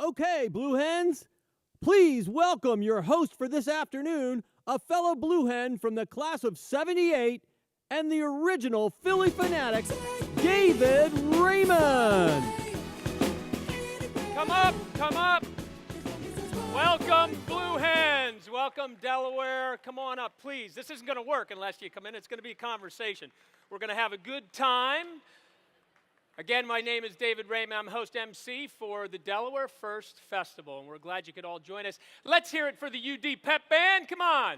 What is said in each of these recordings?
Okay, Blue Hens, please welcome your host for this afternoon, a fellow Blue Hen from the class of '78 and the original Philly Fanatics, David Raymond. Come up, come up. Welcome, Blue Hens. Welcome, Delaware. Come on up, please. This isn't going to work unless you come in. It's going to be a conversation. We're going to have a good time. Again, my name is David Raymond. I'm host MC for the Delaware First Festival, and we're glad you could all join us. Let's hear it for the UD Pep Band. Come on.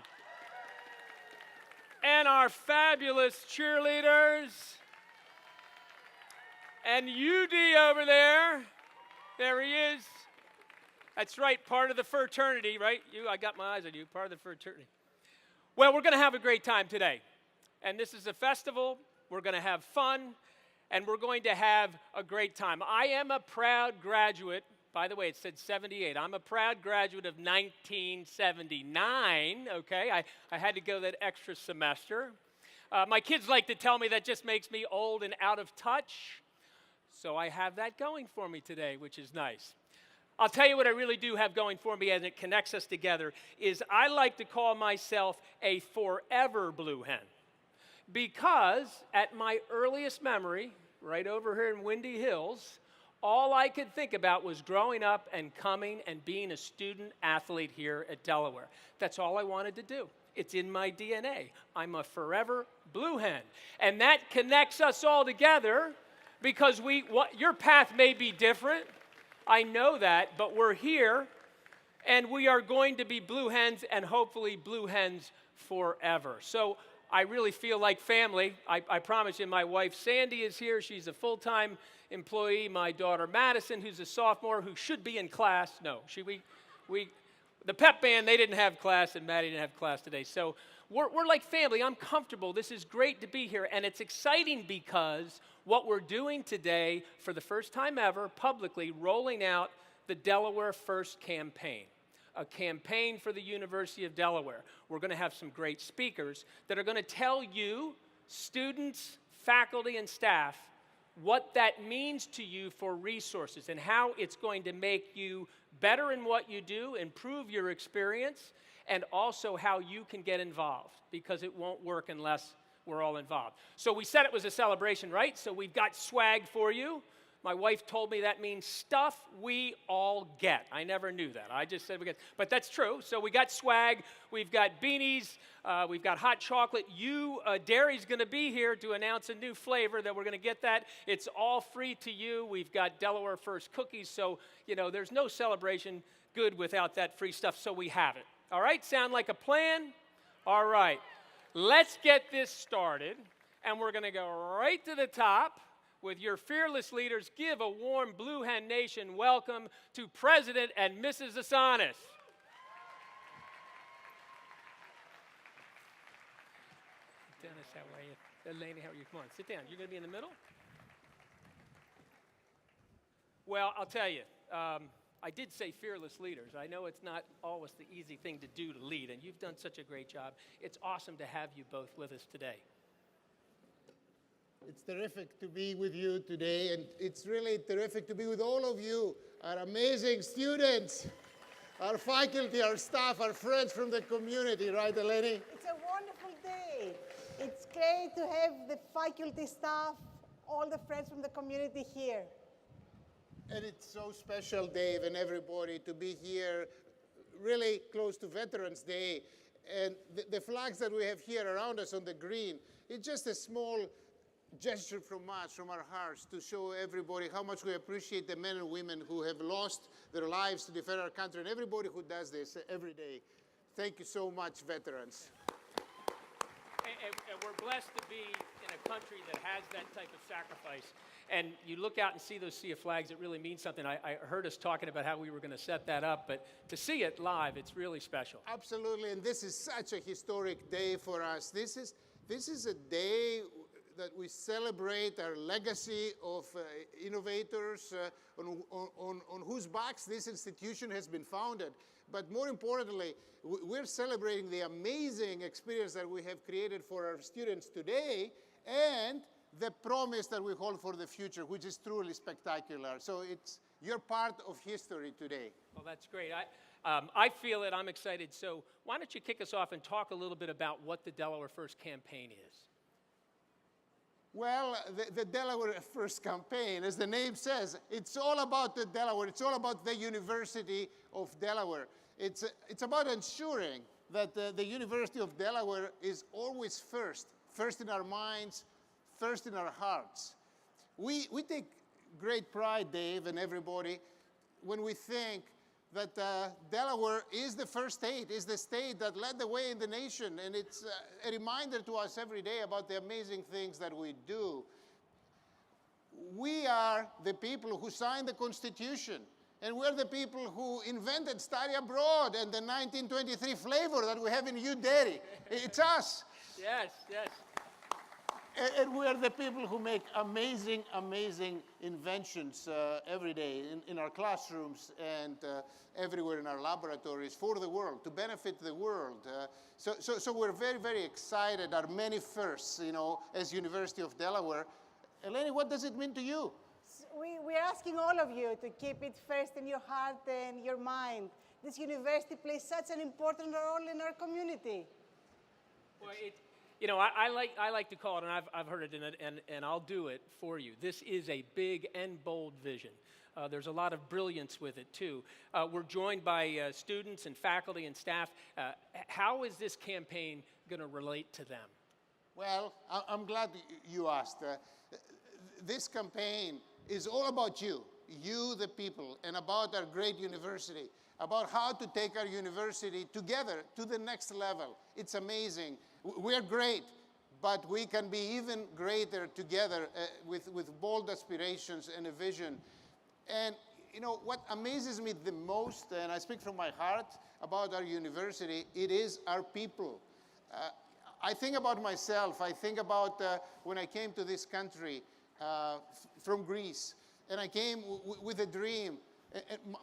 And our fabulous cheerleaders. And UD over there. There he is. That's right, part of the fraternity, right? I got my eyes on you, part of the fraternity. Well, we're going to have a great time today. And this is a festival. We're going to have fun. And we're going to have a great time. I am a proud graduate. By the way, it said 78. I'm a proud graduate of 1979, okay? I had to go that extra semester. My kids like to tell me that just makes me old and out of touch. So I have that going for me today, which is nice. I'll tell you what I really do have going for me, and it connects us together, is I like to call myself a forever Blue Hen. Because at my earliest memory, right over here in Windy Hills, all I could think about was growing up and coming and being a student athlete here at Delaware. That's all I wanted to do. It's in my DNA. I'm a forever Blue Hen. And that connects us all together because your path may be different. I know that, but we're here and we are going to be Blue Hens and hopefully Blue Hens forever. So I really feel like family. I promise you, my wife Sandy is here. She's a full-time employee. My daughter Madison, who's a sophomore, who should be in class. No, the pep band, they didn't have class, and Maddie didn't have class today. So we're like family. I'm comfortable. This is great to be here, and it's exciting because what we're doing today, for the first time ever, publicly rolling out the Delaware First campaign. A campaign for the University of Delaware. We're going to have some great speakers that are going to tell you, students, faculty, and staff, what that means to you for resources and how it's going to make you better in what you do, improve your experience, and also how you can get involved, because it won't work unless we're all involved. So we said it was a celebration, right? So we've got swag for you. My wife told me that means stuff we all get. I never knew that. I just said we get, but that's true. So we got swag, we've got beanies, we've got hot chocolate. Dairy's going to be here to announce a new flavor that we're going to get that. It's all free to you. We've got Delaware First cookies, so there's no celebration good without that free stuff. So we have it. All right, sound like a plan? All right, let's get this started, and we're going to go right to the top. With your fearless leaders, give a warm Blue Hen Nation welcome to President and Mrs. Asanis. Dennis, how are you? Elaine, how are you? Come on, sit down. You're going to be in the middle? Well, I'll tell you, I did say fearless leaders. I know it's not always the easy thing to do to lead, and you've done such a great job. It's awesome to have you both with us today. It's terrific to be with you today, and it's really terrific to be with all of you, our amazing students, our faculty, our staff, our friends from the community, right, Eleni? It's a wonderful day. It's great to have the faculty, staff, all the friends from the community here. And it's so special, Dave, and everybody, to be here really close to Veterans Day. And the flags that we have here around us on the green, it's just a small gesture from us, from our hearts, to show everybody how much we appreciate the men and women who have lost their lives to defend our country, and everybody who does this every day. Thank you so much, veterans. And we're blessed to be in a country that has that type of sacrifice. And you look out and see those sea of flags, it really means something. I heard us talking about how we were going to set that up, but to see it live, it's really special. Absolutely, and this is such a historic day for us. This is a day that we celebrate our legacy of innovators on whose backs this institution has been founded. But more importantly, we're celebrating the amazing experience that we have created for our students today and the promise that we hold for the future, which is truly spectacular. So You're part of history today. Well, that's great. I feel it. I'm excited. So why don't you kick us off and talk a little bit about what the Delaware First campaign is? Well, the Delaware First campaign, as the name says, it's all about the Delaware. It's all about the University of Delaware. It's about ensuring that the University of Delaware is always first in our minds, first in our hearts. We take great pride, Dave, and everybody, when we think that Delaware is the first state, is the state that led the way in the nation, and it's a reminder to us every day about the amazing things that we do. We are the people who signed the Constitution, and we're the people who invented study abroad and the 1923 flavor that we have in New Delhi. It's us. Yes, yes. And we're the people who make amazing, amazing inventions every day in our classrooms and everywhere in our laboratories for the world, to benefit the world. So we're very, very excited. Our many firsts, as University of Delaware. Eleni, what does it mean to you? We're asking all of you to keep it first in your heart and your mind. This university plays such an important role in our community. Well, I like to call it, and I've heard it, and I'll do it for you. This is a big and bold vision. There's a lot of brilliance with it, too. We're joined by students and faculty and staff. How is this campaign going to relate to them? Well, I'm glad you asked. This campaign is all about you, the people, and about our great university, about how to take our university together to the next level. It's amazing. We're great, but we can be even greater together with bold aspirations and a vision. And what amazes me the most, and I speak from my heart about our university, it is our people. I think about myself. I think about when I came to this country from Greece, and I came with a dream.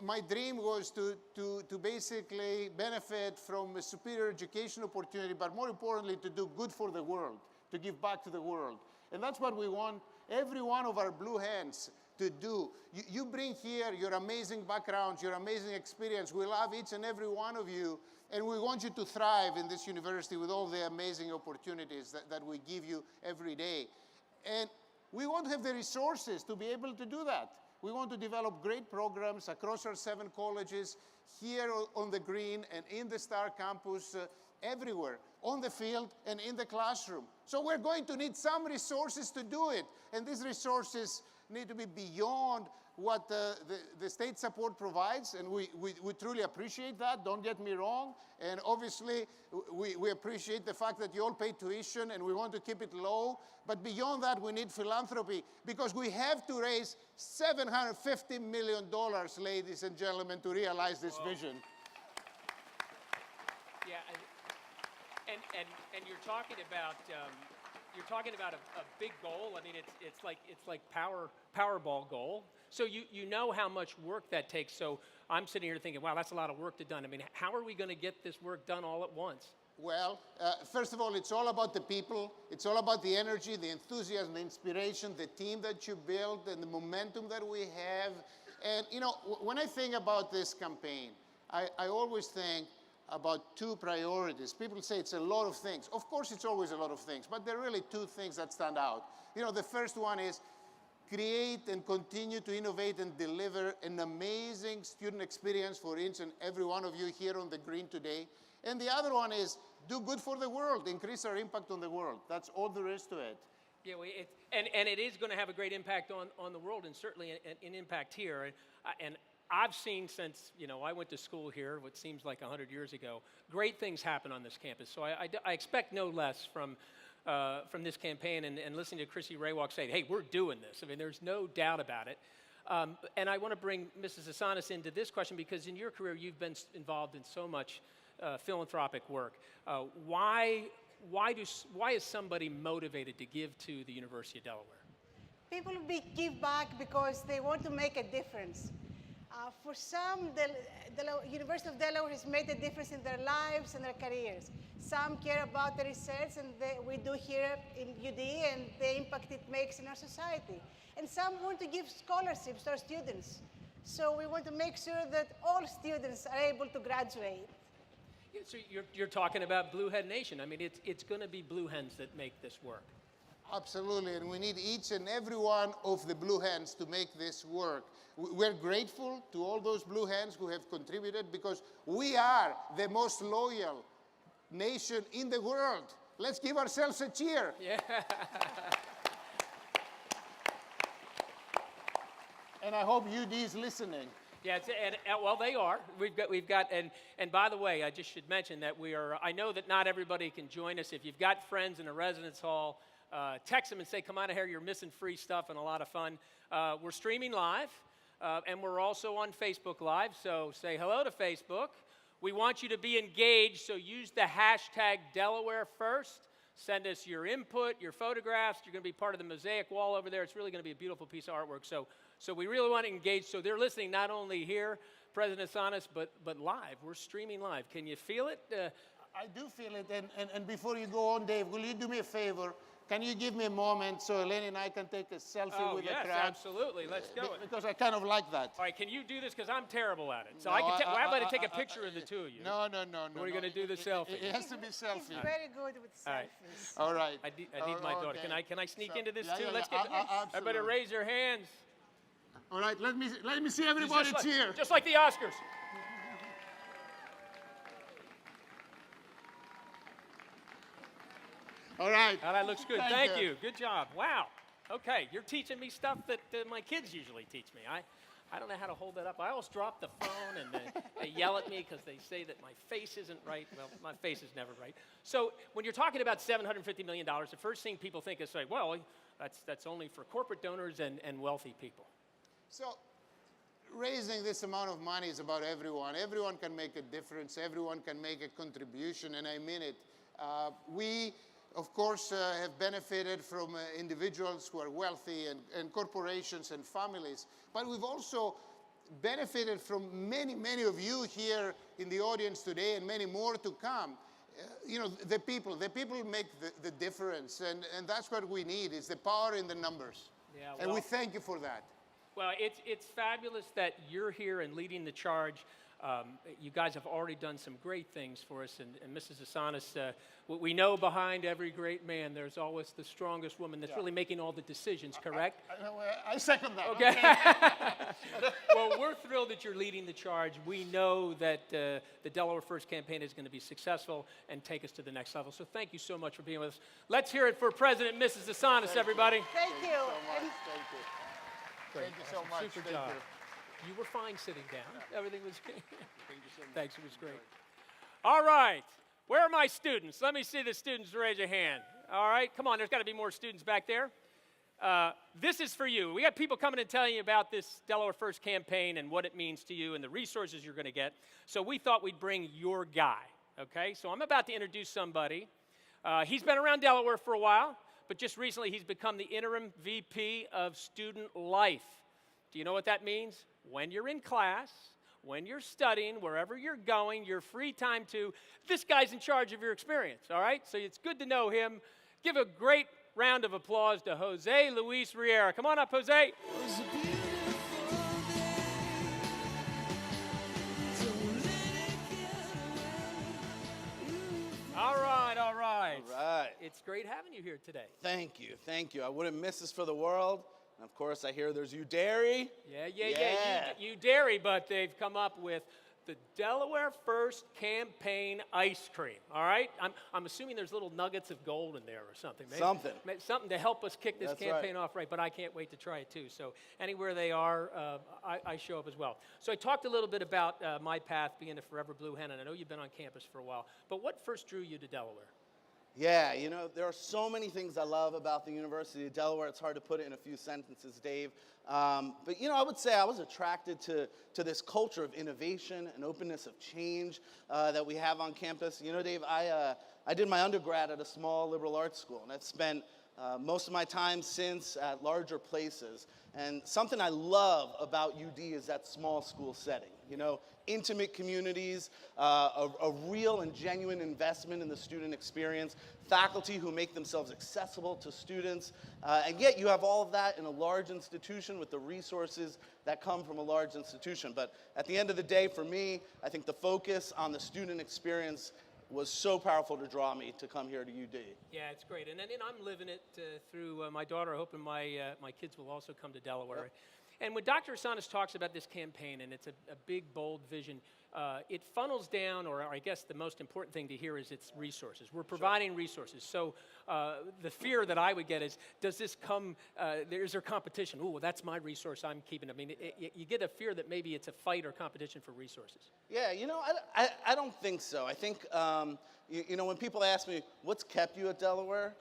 My dream was to basically benefit from a superior education opportunity, but more importantly, to do good for the world, to give back to the world. And that's what we want every one of our blue hands to do. You bring here your amazing backgrounds, your amazing experience. We love each and every one of you, and we want you to thrive in this university with all the amazing opportunities that we give you every day. And we want to have the resources to be able to do that. We want to develop great programs across our 7 colleges, here on the Green and in the Star Campus, everywhere, on the field and in the classroom. So we're going to need some resources to do it. And these resources need to be beyond what the state support provides, and we truly appreciate that, don't get me wrong. And obviously, we appreciate the fact that you all pay tuition, and we want to keep it low. But beyond that, we need philanthropy, because we have to raise $750 million, ladies and gentlemen, to realize this vision. Yeah, and you're talking about a big goal. I mean, it's like Powerball goal. So you know how much work that takes. So I'm sitting here thinking, wow, that's a lot of work to done. I mean, how are we going to get this work done all at once? Well, first of all, it's all about the people. It's all about the energy, the enthusiasm, the inspiration, the team that you build, and the momentum that we have. And, when I think about this campaign, I always think about 2 priorities. People say it's a lot of things. Of course, it's always a lot of things, but there are really 2 things that stand out. The first one is create and continue to innovate and deliver an amazing student experience for each and every one of you here on the Green today. And the other one is do good for the world, increase our impact on the world. That's all there is to it. Yeah, and it is going to have a great impact on the world, and certainly an impact here. And I've seen since, I went to school here, what seems like 100 years ago, great things happen on this campus. So I expect no less from this campaign, and listening to Chrissy Raywalk say, hey, we're doing this. I mean, there's no doubt about it. And I want to bring Mrs. Asanis into this question, because in your career, you've been involved in so much philanthropic work. Why is somebody motivated to give to the University of Delaware? People give back because they want to make a difference. For some, the University of Delaware has made a difference in their lives and their careers. Some care about the research, and we do here in UD, and the impact it makes in our society. And some want to give scholarships to our students So we want to make sure that all students are able to graduate. Yeah, so you're talking about Blue Hen Nation. I mean, it's going to be Blue Hens that make this work. Absolutely, and we need each and every one of the Blue Hens to make this work. We're grateful to all those Blue Hens who have contributed because we are the most loyal nation in the world. Let's give ourselves a cheer. Yeah. And I hope UD is listening. Yeah, well, they are. We've got, and by the way, I just should mention that I know that not everybody can join us. If you've got friends in a residence hall, text them and say, come out of here, you're missing free stuff and a lot of fun. We're streaming live, and we're also on Facebook Live, so say hello to Facebook. We want you to be engaged, so use the hashtag Delaware First. Send us your input, your photographs. You're going to be part of the mosaic wall over there. It's really going to be a beautiful piece of artwork. So we really want to engage. So they're listening not only here, President Sanas, but live. We're streaming live. Can you feel it? I do feel it. And before you go on, Dave, will you do me a favor? Can you give me a moment so Eleni and I can take a selfie with the crowd? Yes, absolutely. Let's go. Because I kind of like that. All right, can you do this? Because I'm terrible at it. So No, how about I take a picture of the two of you? No. We're going to do the selfie. It has to be selfie. He's very good with All right. selfies. All right. I need my daughter. Okay. Can I sneak So- into this yeah, too? yeah, Let's yeah, get. absolutely. Everybody raise your hands. All right, let me see everybody cheer. Just like the Oscars. All right. Oh, that looks good. Thank Thank you. you. Good job. Wow. Okay, you're teaching me stuff that my kids usually teach me. I don't know how to hold that up. I always drop the phone and they yell at me because they say that my face isn't right. Well, my face is never right. So when you're talking about $750 million, the first thing people think is like, well, that's only for corporate donors and wealthy people. So raising this amount of money is about everyone. Everyone can make a difference. Everyone can make a contribution, and I mean it. We, of course, have benefited from individuals who are wealthy and corporations and families, but we've also benefited from many, many of you here in the audience today and many more to come. You know, the people make the difference, and that's what we need, is the power in the numbers. Yeah, And we well- thank you for that. Well, it's fabulous that you're here and leading the charge. You guys have already done some great things for us. And Mrs. Asanas, we know behind every great man, there's always the strongest woman that's really making all the decisions, correct? I second that. Okay. Well, we're thrilled that you're leading the charge. We know that the Delaware First campaign is going to be successful and take us to the next level. So thank you so much for being with us. Let's hear it for President and Mrs. Asanas, everybody. Thank you. So much. And Thank you. Thank you so much. Super Thank job. you. You were fine sitting down. Everything was great. Thanks, it was great. All right. Where are my students? Let me see the students raise a hand. All right. Come on, there's got to be more students back there. This is for you. We got people coming and telling you about this Delaware First campaign and what it means to you and the resources you're going to get. So we thought we'd bring your guy. Okay. So I'm about to introduce somebody. He's been around Delaware for a while, but just recently he's become the interim VP of Student Life. Do you know what that means? When you're in class, when you're studying, wherever you're going, your free time too, this guy's in charge of your experience, all right? So it's good to know him. Give a great round of applause to Jose Luis Riera. Come on up, Jose. All right, all right. All right. It's great having you here today. Thank you, thank you. I wouldn't miss this for the world. And of course, I hear there's UDairy. Yeah. You dairy, but they've come up with the Delaware First Campaign ice cream. All right? I'm assuming there's little nuggets of gold in there or something. Maybe, something to help us kick this That's campaign right. off right, but I can't wait to try it too. So anywhere they are, I show up as well. So I talked a little bit about my path being a Forever Blue Hen, and I know you've been on campus for a while. But what first drew you to Delaware? Yeah, you know, there are so many things I love about the University of Delaware. It's hard to put it in a few sentences, Dave. But, you know, I would say I was attracted to this culture of innovation and openness of change that we have on campus. You know, Dave, I did my undergrad at a small liberal arts school, and I've spent most of my time since at larger places. And something I love about UD is that small school setting. You know, intimate communities, a real and genuine investment in the student experience, faculty who make themselves accessible to students, and yet you have all of that in a large institution with the resources that come from a large institution. But at the end of the day, for me, I think the focus on the student experience was so powerful to draw me to come here to UD. Yeah, it's great. And then I'm living it through my daughter, hoping my kids will also come to Delaware. Yep. And when Dr. Asanis talks about this campaign, and it's a big, bold vision, it funnels down, or I guess the most important thing to hear is its resources. We're providing resources. So the fear that I would get is, does this come, is there competition? Ooh, well, that's my resource, I'm keeping it. I mean, you get a fear that maybe it's a fight or competition for resources. Yeah, you know, I don't think so. I think, you know, when people ask me, what's kept you at Delaware?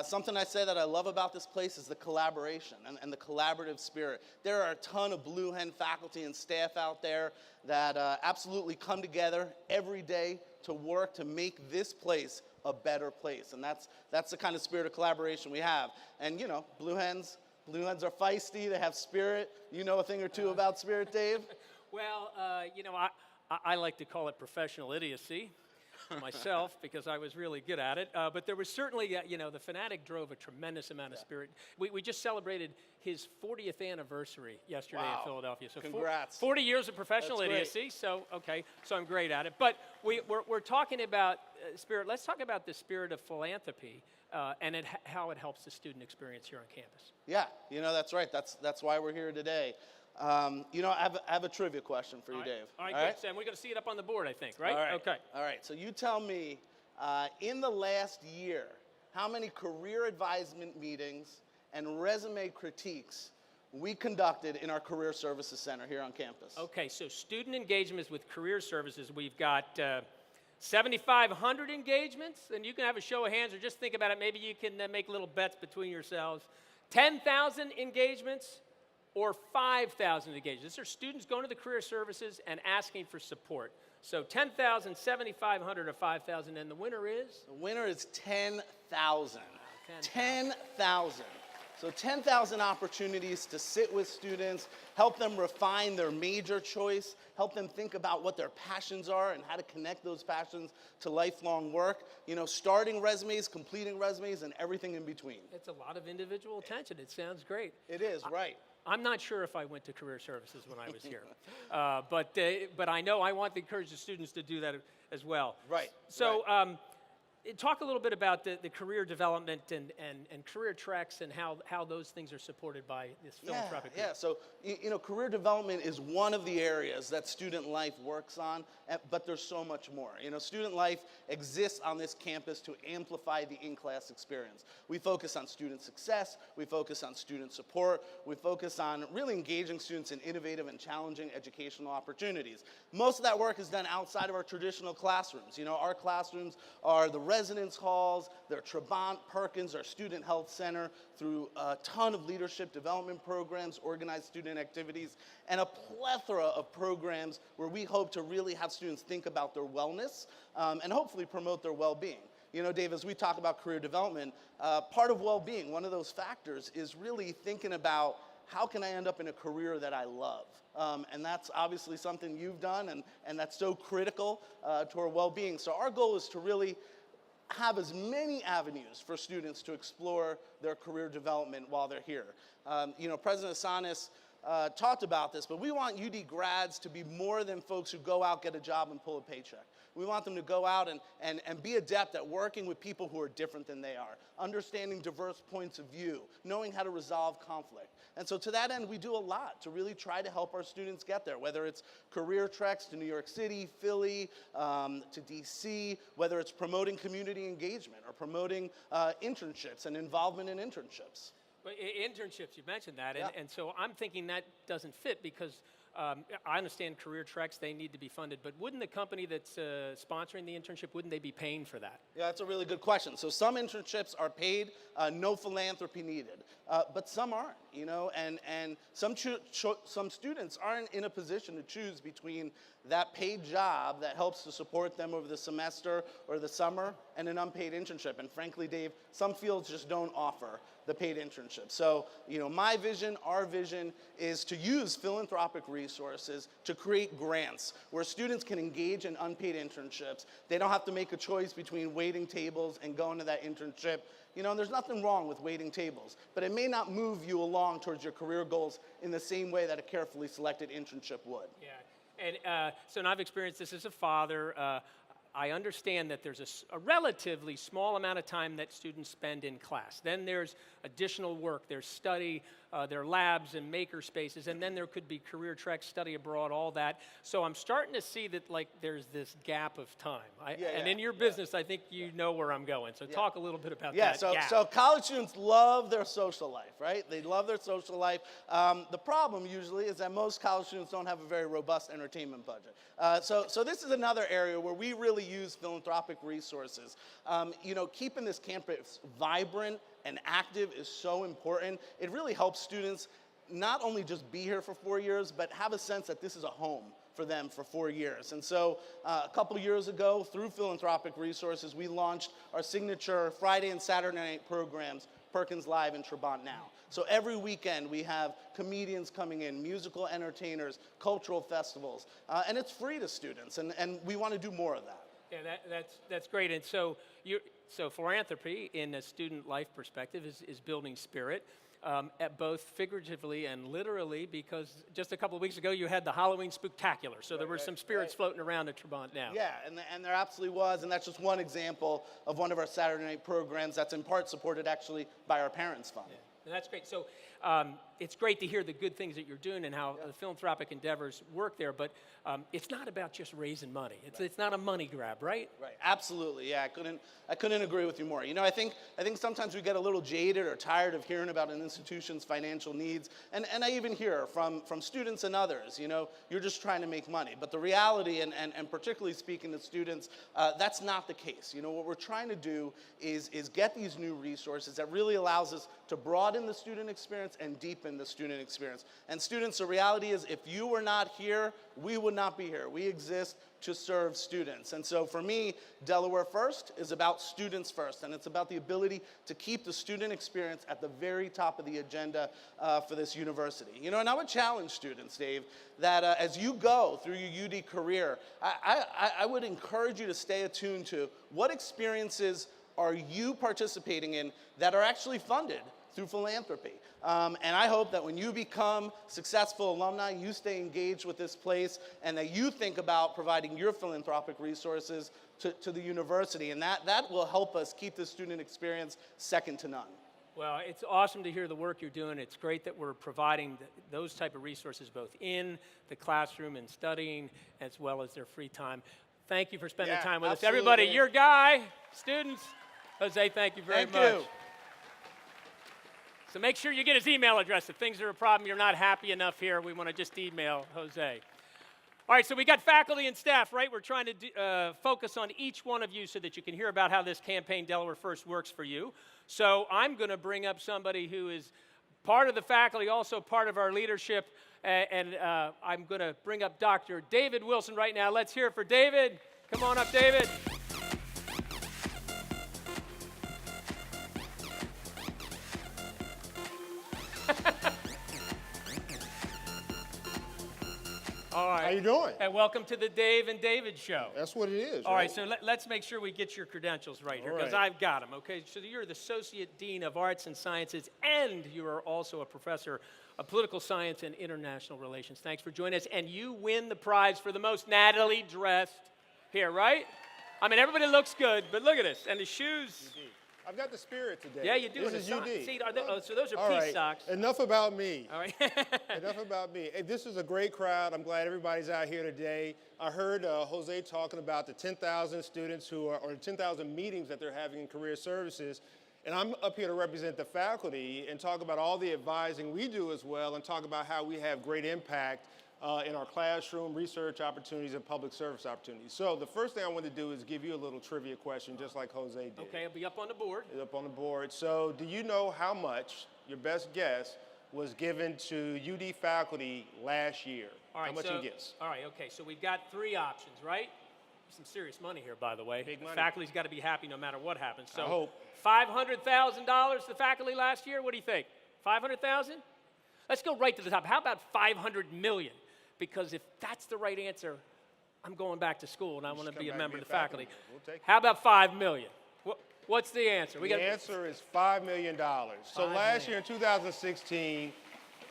Something I say that I love about this place is the collaboration and the collaborative spirit. There are a ton of Blue Hen faculty and staff out there that absolutely come together every day to work to make this place a better place. And that's the kind of spirit of collaboration we have. And, you know, Blue Hens are feisty, they have spirit. You know a thing or two about spirit, Dave? Well, you know, I like to call it professional idiocy myself because I was really good at it. But there was certainly, you know, the Fanatic drove a tremendous amount of spirit. We just celebrated his 40th anniversary yesterday in Philadelphia. So Congrats. 40 years of professional idiocy. So, okay, so I'm great at it. But we're talking about spirit. Let's talk about the spirit of philanthropy and how it helps the student experience here on campus. Yeah, you know, that's right. That's why we're here today. You know, I have a trivia question for you, Dave. All right, good. Sam, we're going to see it up on the board, I think, right? All right. Okay. All right, so you tell me, in the last year, how many career advisement meetings and resume critiques we conducted in our Career Services Center here on campus? Okay, so student engagements with career services, we've got 7,500 engagements, and you can have a show of hands or just think about it. Maybe you can make little bets between yourselves. 10,000 engagements or 5,000 engagements. These are students going to the career services and asking for support. So 10,000, 7,500, or 5,000, and the winner is? The winner is 10,000. 10,000. 10,000. So 10,000 opportunities to sit with students, help them refine their major choice, help them think about what their passions are and how to connect those passions to lifelong work. You know, starting resumes, completing resumes, and everything in between. It's a lot of individual attention. It sounds great. It is, right. I'm not sure if I went to career services when I was here, but I know I want to encourage the students to do that as well. Right. So talk a little bit about the career development and career tracks and how those things are supported by this philanthropic group. Yeah, so you know, career development is one of the areas that student life works on, but there's so much more. You know, student life exists on this campus to amplify the in-class experience. We focus on student success, we focus on student support, we focus on really engaging students in innovative and challenging educational opportunities. Most of that work is done outside of our traditional classrooms. You know, our classrooms are the residence halls, they're Trabant, Perkins, our student health center, through a ton of leadership development programs, organized student activities, and a plethora of programs where we hope to really have students think about their wellness and hopefully promote their well-being. You know, Dave, as we talk about career development, part of well-being, one of those factors is really thinking about how can I end up in a career that I love? And that's obviously something you've done, and that's so critical to our well-being. So our goal is to really have as many avenues for students to explore their career development while they're here. You know, President Asanis talked about this, but we want UD grads to be more than folks who go out, get a job, and pull a paycheck. We want them to go out and be adept at working with people who are different than they are, understanding diverse points of view, knowing how to resolve conflict. And so to that end, we do a lot to really try to help our students get there, whether it's career treks to New York City, Philly, to DC, whether it's promoting community engagement or promoting internships and involvement in internships. But internships, you mentioned that, Yeah. and so I'm thinking that doesn't fit because I understand career treks, they need to be funded, but wouldn't the company that's sponsoring the internship, wouldn't they be paying for that? Yeah, that's a really good question. So some internships are paid, no philanthropy needed, but some aren't, you know, and some students aren't in a position to choose between that paid job that helps to support them over the semester or the summer and an unpaid internship. And frankly, Dave, some fields just don't offer the paid internship. So, you know, my vision, our vision is to use philanthropic resources to create grants where students can engage in unpaid internships. They don't have to make a choice between waiting tables and going to that internship. You know, and there's nothing wrong with waiting tables, but it may not move you along towards your career goals in the same way that a carefully selected internship would. Yeah, and so I've experienced this as a father. I understand that there's a relatively small amount of time that students spend in class. Then there's additional work, there's study, there are labs and maker spaces, and then there could be career treks, study abroad, all that. So I'm starting to see that like there's this gap of time. And in your business, I think you know where I'm going. So talk a little bit about that gap. So college students love their social life, right? They love their social life. The problem usually is that most college students don't have a very robust entertainment budget. So this is another area where we really use philanthropic resources. You know, keeping this campus vibrant and active is so important. It really helps students not only just be here for 4 years, but have a sense that this is a home for them for 4 years. And so a couple years ago, through philanthropic resources, we launched our signature Friday and Saturday night programs, Perkins Live and Trabant Now. So every weekend we have comedians coming in, musical entertainers, cultural festivals, and it's free to students, and we want to do more of that. Yeah, that's great. And so philanthropy in a student life perspective is building spirit, at both figuratively and literally, because just a couple of weeks ago you had the Halloween Spooktacular, so there were some spirits floating around at Trabant Now. Yeah, and there absolutely was, and that's just one example of one of our Saturday night programs that's in part supported actually by our Parents Fund. Yeah. And that's great. So it's great to hear the good things that you're doing and how the philanthropic endeavors work there, but it's not about just raising money. It's not a money grab, right? Right, absolutely. Yeah, I couldn't agree with you more. You know, I think sometimes we get a little jaded or tired of hearing about an institution's financial needs, and I even hear from students and others, you know, you're just trying to make money. But the reality, and particularly speaking to students, that's not the case. You know, what we're trying to do is get these new resources that really allows us to broaden the student experience and deepen the student experience. And students, the reality is if you were not here, we would not be here. We exist to serve students. And so for me, Delaware First is about students first, and it's about the ability to keep the student experience at the very top of the agenda for this university. You know, and I would challenge students, Dave, that as you go through your UD career, I would encourage you to stay attuned to what experiences are you participating in that are actually funded through philanthropy. And I hope that when you become successful alumni, you stay engaged with this place and that you think about providing your philanthropic resources to the university. And that will help us keep the student experience second to none. Well, it's awesome to hear the work you're doing. It's great that we're providing those type of resources both in the classroom and studying as well as their free time. Thank you for spending time with us. Everybody, your guy, students, Jose, thank you very much. Thank you. So make sure you get his email address. If things are a problem, you're not happy enough here, we want to just email Jose. All right, so we got faculty and staff, right? We're trying to focus on each one of you so that you can hear about how this campaign Delaware First works for you. So I'm going to bring up somebody who is part of the faculty, also part of our leadership, and I'm going to bring up Dr. David Wilson right now. Let's hear it for David. Come on up, David. All right. How you doing? And welcome to the Dave and David Show. That's what it is. All right, so let's make sure we get your credentials right here, because I've got them, okay? So you're the Associate Dean of Arts and Sciences, and you are also a professor of political science and international relations. Thanks for joining us. And you win the prize for the most Natalie dressed here, right? I mean, everybody looks good, but look at this. And the shoes. I've got the spirit today. Yeah, you do. This is UD. See, so those are All peace right. socks. Enough about me. All right. Enough about me. Hey, this is a great crowd. I'm glad everybody's out here today. I heard Jose talking about the 10,000 students or 10,000 meetings that they're having in career services. And I'm up here to represent the faculty and talk about all the advising we do as well and talk about how we have great impact in our classroom, research opportunities, and public service opportunities. So the first thing I want to do is give you a little trivia question, just like Jose did. Okay, it'll be up on the board. It's up on the board. So do you know how much, your best guess, was given to UD faculty last year? All right, how much so, you guess? All right, okay, so we've got 3 options, right? Some serious money here, by the way. Big money. The faculty's got to be happy no matter what happens. So I hope. $500,000 to faculty last year. What do you think? 500,000? Let's go right to the top. How about 500 million? Because if that's the right answer, I'm going back to school and I want to be a member of the faculty. We'll take it. How about 5 million? What's the answer? The answer is $5 million. So last year in 2016,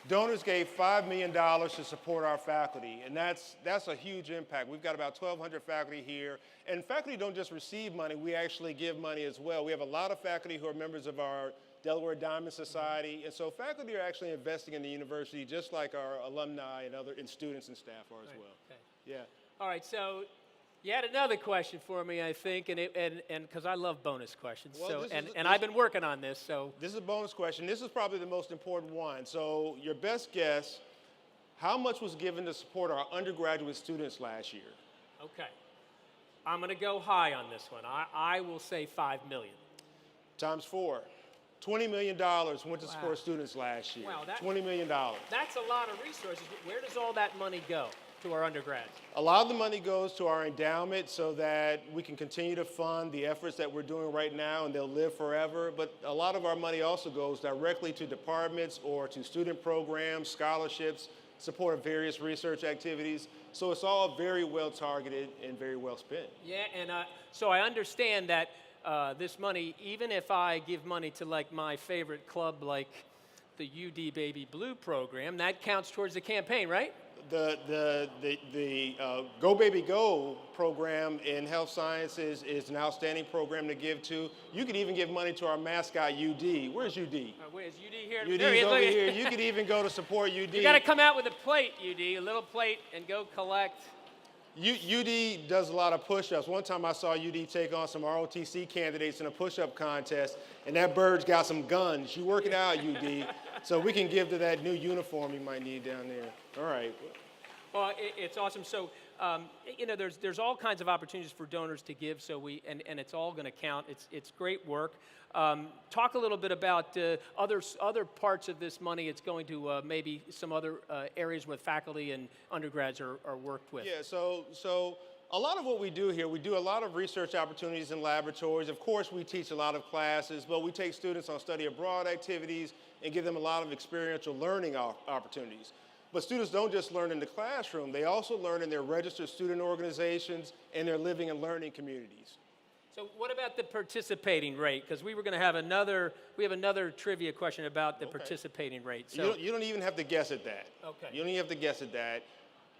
donors gave $5 million to support our faculty, and that's a huge impact. We've got about 1,200 faculty here, and faculty don't just receive money, we actually give money as well. We have a lot of faculty who are members of our Delaware Diamond Society, and so faculty are actually investing in the university just like our alumni and students and staff are as well. Okay. Yeah. All right, so you had another question for me, I think, and because I love bonus questions, Well, and I've been working on this, so. This is a bonus question. This is probably the most important one. So your best guess, how much was given to support our undergraduate students last year? Okay. I'm going to go high on this one. I will say 5 million. Times 4. $20 million went to support students last year. Wow, $20 million. That's a lot of resources. Where does all that money go to our undergrads? A lot of the money goes to our endowment so that we can continue to fund the efforts that we're doing right now and they'll live forever. But a lot of our money also goes directly to departments or to student programs, scholarships, support of various research activities. So it's all very well targeted and very well spent. Yeah, and so I understand that this money, even if I give money to like my favorite club, like the UD Baby Blue program, that counts towards the campaign, right? The Go Baby Go program in health sciences is an outstanding program to give to. You could even give money to our mascot, UD. Where's UD? Where's UD here? UD's there he is, over look. here. You could even go to support UD. You got to come out with a plate, UD, a little plate, and go collect. UD does a lot of push-ups. One time I saw UD take on some ROTC candidates in a push-up contest, and that bird's got some guns. You work it out, UD, so we can give to that new uniform you might need down there. All right. Well, it's awesome. So, you know, there's all kinds of opportunities for donors to give. So and it's all going to count. It's great work. Talk a little bit about other parts of this money. It's going to maybe some other areas with faculty and undergrads are worked with. Yeah. So a lot of what we do here, we do a lot of research opportunities in laboratories. Of course, we teach a lot of classes, but we take students on study abroad activities and give them a lot of experiential learning opportunities. But students don't just learn in the classroom, they also learn in their registered student organizations and their living and learning communities. So what about the participating rate? Because we have another trivia question about the participating rate. So you don't even have to guess at that. Okay. You don't even have to guess at that.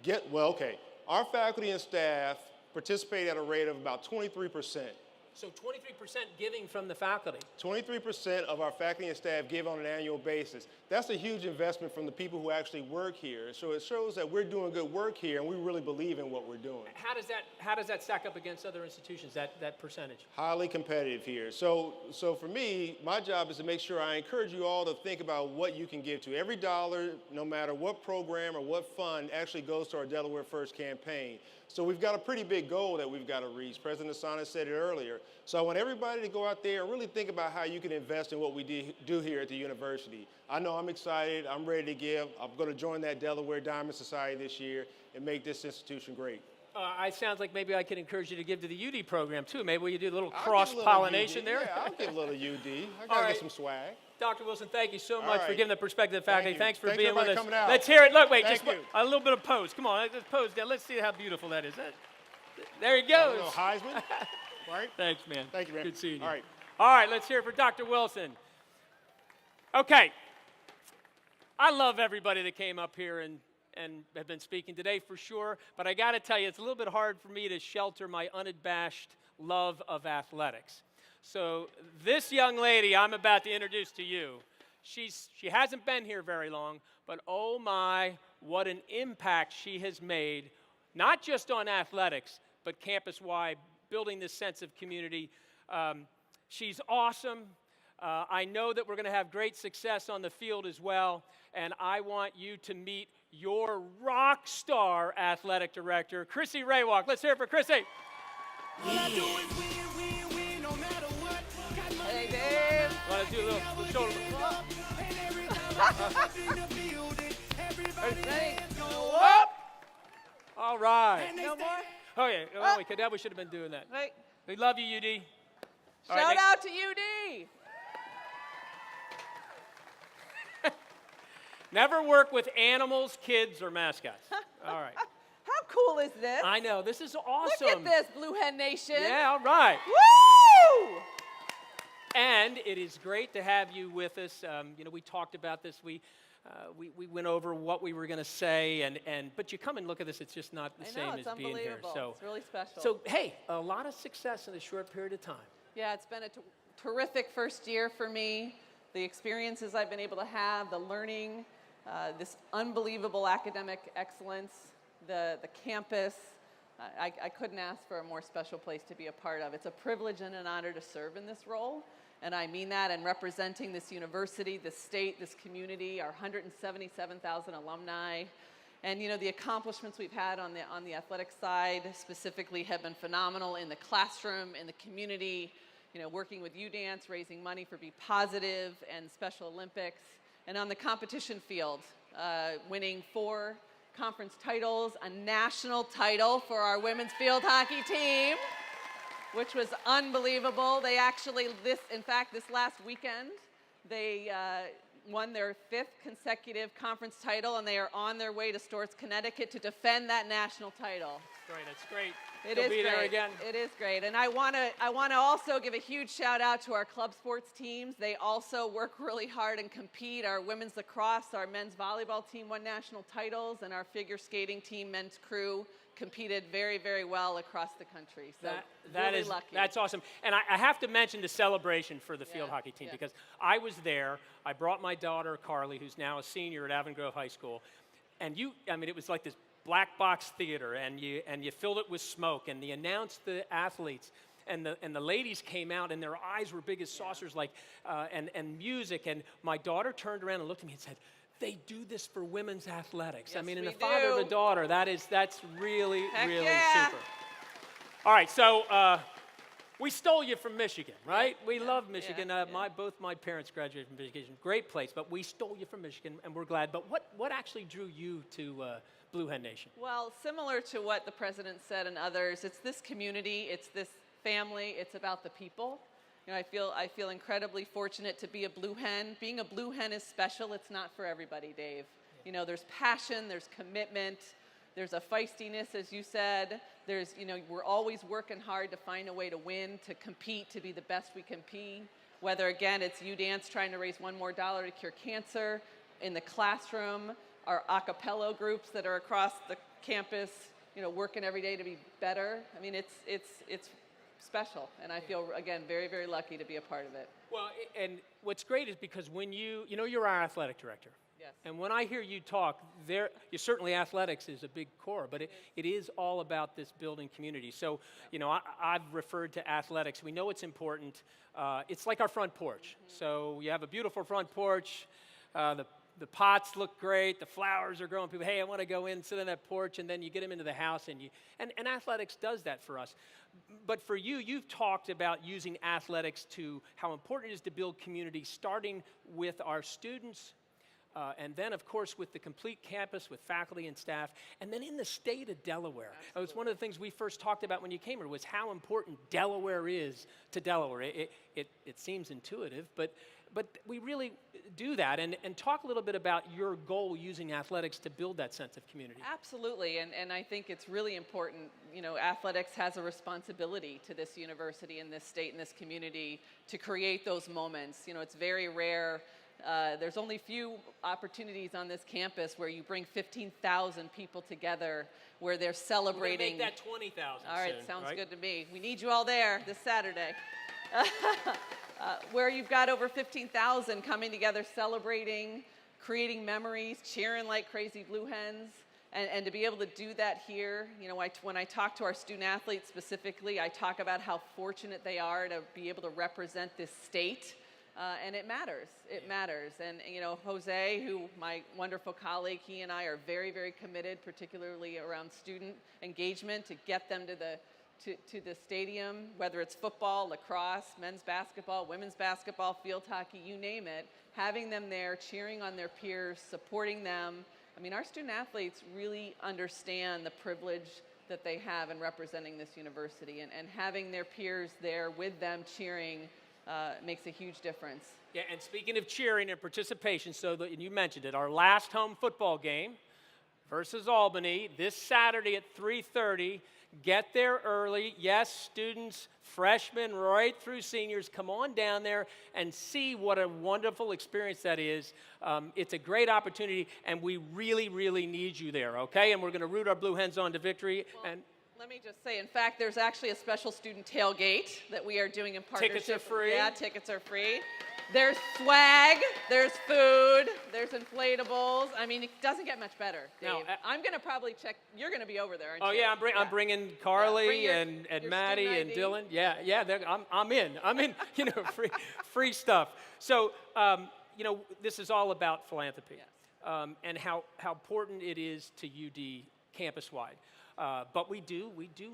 Okay. Our faculty and staff participate at a rate of about 23%. So 23% giving from the faculty. 23% of our faculty and staff give on an annual basis. That's a huge investment from the people who actually work here. So it shows that we're doing good work here and we really believe in what we're doing. How does that stack up against other institutions, that percentage? Highly competitive here. So for me, my job is to make sure I encourage you all to think about what you can give to. Every dollar, no matter what program or what fund, actually goes to our Delaware First campaign. So we've got a pretty big goal that we've got to reach. President Asana said it earlier. So I want everybody to go out there and really think about how you can invest in what we do here at the university. I know I'm excited. I'm ready to give. I'm going to join that Delaware Diamond Society this year and make this institution great. It sounds like maybe I could encourage you to give to the UD program, too. Maybe we do a little cross-pollination there. Yeah, I'll give a little UD. I got to get some swag. Dr. Wilson, thank you so much for giving the perspective of the faculty. Thanks for Thanks being with us. coming out. Let's hear it. Look, wait, Thank just you. a little bit of pose. Come on, let's pose down. Let's see how beautiful that is. There he goes. A little Heisman. Right? Thanks, man. Thank you, man. Good seeing you. All right, let's hear it for Dr. Wilson. Okay. I love everybody that came up here and have been speaking today for sure, but I got to tell you, it's a little bit hard for me to shelter my unabashed love of athletics. So this young lady I'm about to introduce to you, she hasn't been here very long, but oh my, what an impact she has made, not just on athletics, but campus-wide, building this sense of community. She's awesome. I know that we're going to have great success on the field as well, and I want you to meet your rock star athletic director, Chrissy Raywalk. Let's hear it for Chrissy. Hey, Dave. Want to do a little shoulder? Ready? Up. All right. No more? Okay, well, we should have been doing that. Wait. We love you, UD. All Shout right, out to UD. never work with animals, kids, or mascots. All right. How cool is this? I know, this is awesome. Look at this, Blue Hen Nation. Yeah, all right. Woo! And it is great to have you with us. We talked about this. We went over what we were going to say, but you come and look at this. It's just not the same It's as being here. unbelievable. So, It's really special. so hey, a lot of success in a short period of time. Yeah, it's been a terrific first year for me. The experiences I've been able to have, the learning, this unbelievable academic excellence, the campus. I couldn't ask for a more special place to be a part of. It's a privilege and an honor to serve in this role. And I mean that, and representing this university, this state, this community, our 177,000 alumni. And the accomplishments we've had on the athletic side specifically have been phenomenal in the classroom, in the community, working with UDance, raising money for Be Positive and Special Olympics. And on the competition field, winning 4 conference titles, a national title for our women's field hockey team, which was unbelievable. They actually, this last weekend, they won their 5th consecutive conference title, and they are on their way to Storrs, Connecticut to defend that national title. It's great. It They'll is be great. there again. It is great. And I want to also give a huge shout out to our club sports teams. They also work really hard and compete. Our women's lacrosse, our men's volleyball team won national titles, and our figure skating team, men's crew, competed very, very well across the country. So really lucky. That's awesome. And I have to mention the celebration for the field hockey team because I was there. I brought my daughter, Carly, who's now a senior at Avon Grove High School. And it was like this black box theater, and you filled it with smoke, and they announced the athletes. And the ladies came out, and their eyes were big as saucers, and music. And my daughter turned around and looked at me and said, "They do this for women's athletics." Yes, and we a father do. of a daughter, that's really, Heck really yeah. super. All right, so we stole you from Michigan, right? We love Michigan. Both my parents graduated from Michigan. Great place, but we stole you from Michigan, and we're glad. But what actually drew you to Blue Hen Nation? Well, similar to what the president said and others, it's this community, it's this family, it's about the people. I feel incredibly fortunate to be a Blue Hen. Being a Blue Hen is special. It's not for everybody, Dave. There's passion, there's commitment, there's a feistiness, as you said. There's, we're always working hard to find a way to win, to compete, to be the best we can be. Whether, again, it's UDance trying to raise $1 more to cure cancer, in the classroom, our a cappella groups that are across the campus, working every day to be better. It's special, and I feel, again, very, very lucky to be a part of it. Well, and what's great is because when you're our athletic director. Yes. And when I hear you talk, certainly athletics is a big core, but it is all about this building community. So, I've referred to athletics. We know it's important. It's like our front porch. So you have a beautiful front porch. The pots look great. The flowers are growing. People, hey, I want to go in, sit on that porch, and then you get them into the house, and athletics does that for us. But for you, you've talked about using athletics to how important it is to build community, starting with our students, and then, of course, with the complete campus, with faculty and staff, and then in the state of Delaware. It was one of the things we first talked about when you came here was how important Delaware is to Delaware. It seems intuitive, but we really do that. And talk a little bit about your goal using athletics to build that sense of community. Absolutely, and I think it's really important. Athletics has a responsibility to this university and this state and this community to create those moments. It's very rare. There's only few opportunities on this campus where you bring 15,000 people together, where they're celebrating. We're gonna make that 20,000 All right, soon, sounds right? good to me. We need you all there this Saturday. Where you've got over 15,000 coming together, celebrating, creating memories, cheering like crazy Blue Hens. And to be able to do that here, when I talk to our student athletes specifically, I talk about how fortunate they are to be able to represent this state And it matters. It matters. And, you know, Jose, who my wonderful colleague, he and I are very, very committed, particularly around student engagement, to get them to the stadium, whether it's football, lacrosse, men's basketball, women's basketball, field hockey, you name it, having them there, cheering on their peers, supporting them. I mean, our student athletes really understand the privilege that they have in representing this university, and having their peers there with them cheering makes a huge difference. Yeah, and speaking of cheering and participation, and you mentioned it, our last home football game versus Albany this Saturday at 3:30. Get there early. Yes, students, freshmen, right through seniors, come on down there and see what a wonderful experience that is. It's a great opportunity, and we really, really need you there, okay? And we're going to root our Blue Hens on to victory. Well, and let me just say, in fact, there's actually a special student tailgate that we are doing in partnership. Tickets are free? Yeah, tickets are free. There's swag, there's food, there's inflatables. I mean, it doesn't get much better, Dave. Now, I'm going to probably check. You're going to be over there, aren't oh, you? yeah, I'm bringing Carly Bring your and Maddie student and ID. Dylan. Yeah, I'm in, you know, free stuff. So, you know, this is all about philanthropy. Yes. And how important it is to UD campus-wide. But we do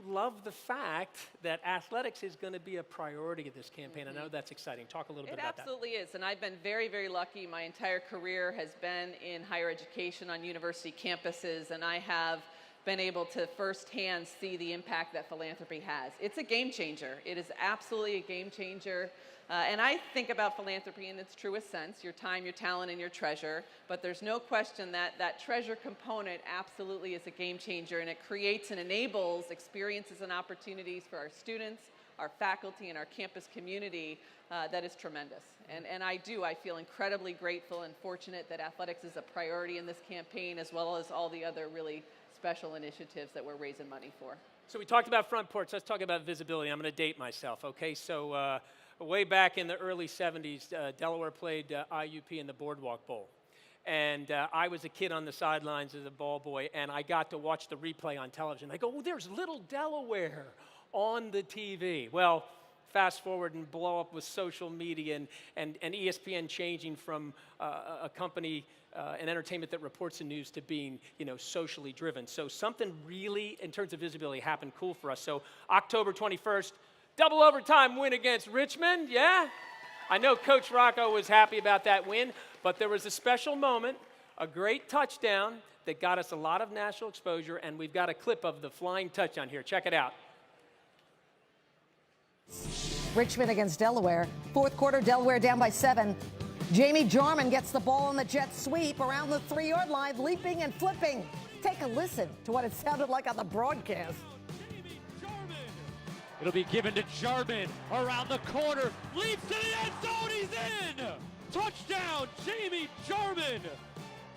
love the fact that athletics is going to be a priority of this campaign. I know that's exciting. Talk a little bit about that. It absolutely is, and I've been very, very lucky. My entire career has been in higher education on university campuses, and I have been able to firsthand see the impact that philanthropy has. It's a game changer. It is absolutely a game changer. And I think about philanthropy in its truest sense, your time, your talent, and your treasure. But there's no question that that treasure component absolutely is a game changer, and it creates and enables experiences and opportunities for our students, our faculty, and our campus community that is tremendous. And I feel incredibly grateful and fortunate that athletics is a priority in this campaign, as well as all the other really special initiatives that we're raising money for. So we talked about front porch. Let's talk about visibility. I'm going to date myself, okay? So way back in the early 70s, Delaware played IUP in the Boardwalk Bowl. And I was a kid on the sidelines as a ball boy, and I got to watch the replay on television. I go, oh, there's little Delaware on the TV. Well, fast forward and blow up with social media and ESPN changing from a company, an entertainment that reports the news, to being, you know, socially driven. So something really, in terms of visibility, happened cool for us. So October 21st, double overtime win against Richmond, yeah? I know Coach Rocco was happy about that win, but there was a special moment, a great touchdown that got us a lot of national exposure, and we've got a clip of the flying touchdown here. Check it out. Richmond against Delaware. Fourth quarter, Delaware down by 7. Jamie Jarman gets the ball on the jet sweep around the 3-yard line, leaping and flipping. Take a listen to what it sounded like on the broadcast. It'll be given to Jarman around the corner, leaps to the end zone, he's in! Touchdown, Jamie Jarman!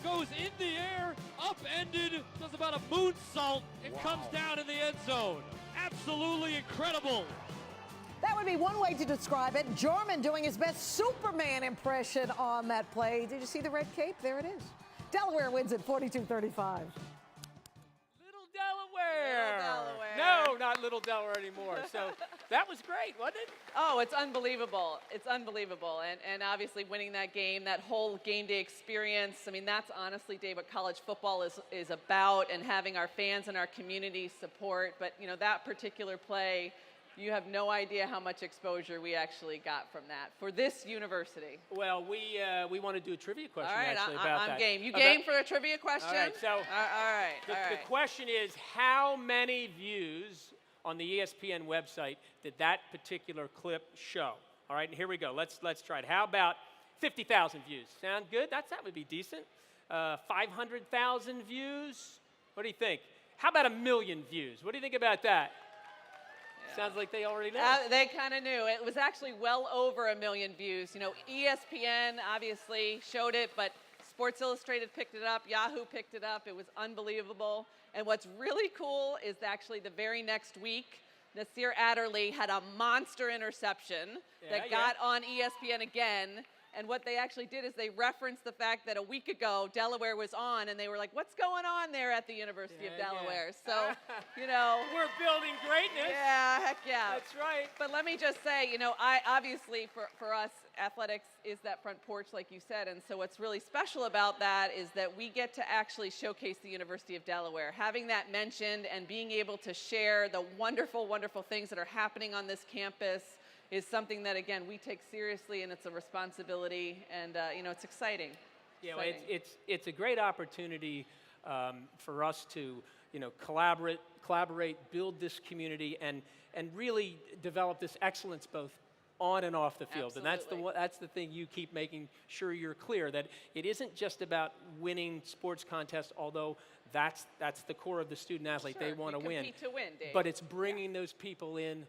Goes in the air, upended, does about a moonsault, and comes down in the end zone. Absolutely incredible. That would be one way to describe it. Jarman doing his best Superman impression on that play. Did you see the red cape? There it is. Delaware wins at 42-35. Delaware. Little Delaware. No, not Little Delaware anymore. So that was great, wasn't it? Oh, it's unbelievable. It's unbelievable. And obviously winning that game, that whole game day experience, I mean, that's honestly, Dave, what college football is about, and having our fans and our community support. But, you know, that particular play, you have no idea how much exposure we actually got from that for this university. Well, we want to do a trivia question All right, actually about I'm that. game. You Okay. game for a trivia question? All right, so all right. the question is, how many views on the ESPN website did that particular clip show? All right, and here we go. Let's try it. How about 50,000 views? Sound good? That would be decent. 500,000 views? What do you think? How about 1 million views? What do you think about that? Sounds like they already know. They kind of knew. It was actually well over 1 million views. You know, ESPN obviously showed it, but Sports Illustrated picked it up, Yahoo picked it up. It was unbelievable. And what's really cool is actually the very next week, Nasir Adderley had a monster interception that got on ESPN again. And what they actually did is they referenced the fact that a week ago Delaware was on, and they were like, what's going on there at the University of Delaware? So, you know. We're building greatness. Yeah, heck yeah. That's right. But let me just say, you know, obviously for us, athletics is that front porch, like you said. And so what's really special about that is that we get to actually showcase the University of Delaware. Having that mentioned and being able to share the wonderful, wonderful things that are happening on this campus is something that, again, we take seriously, and it's a responsibility, and you know, it's exciting. You know, it's a great opportunity for us to, you know, collaborate, build this community, and really develop this excellence both on and off the field. Absolutely. And that's the thing you keep making sure you're clear, that it isn't just about winning sports contests, although that's the core of the student athlete. Sure, they want to win. compete to win, Dave. But it's bringing those people in,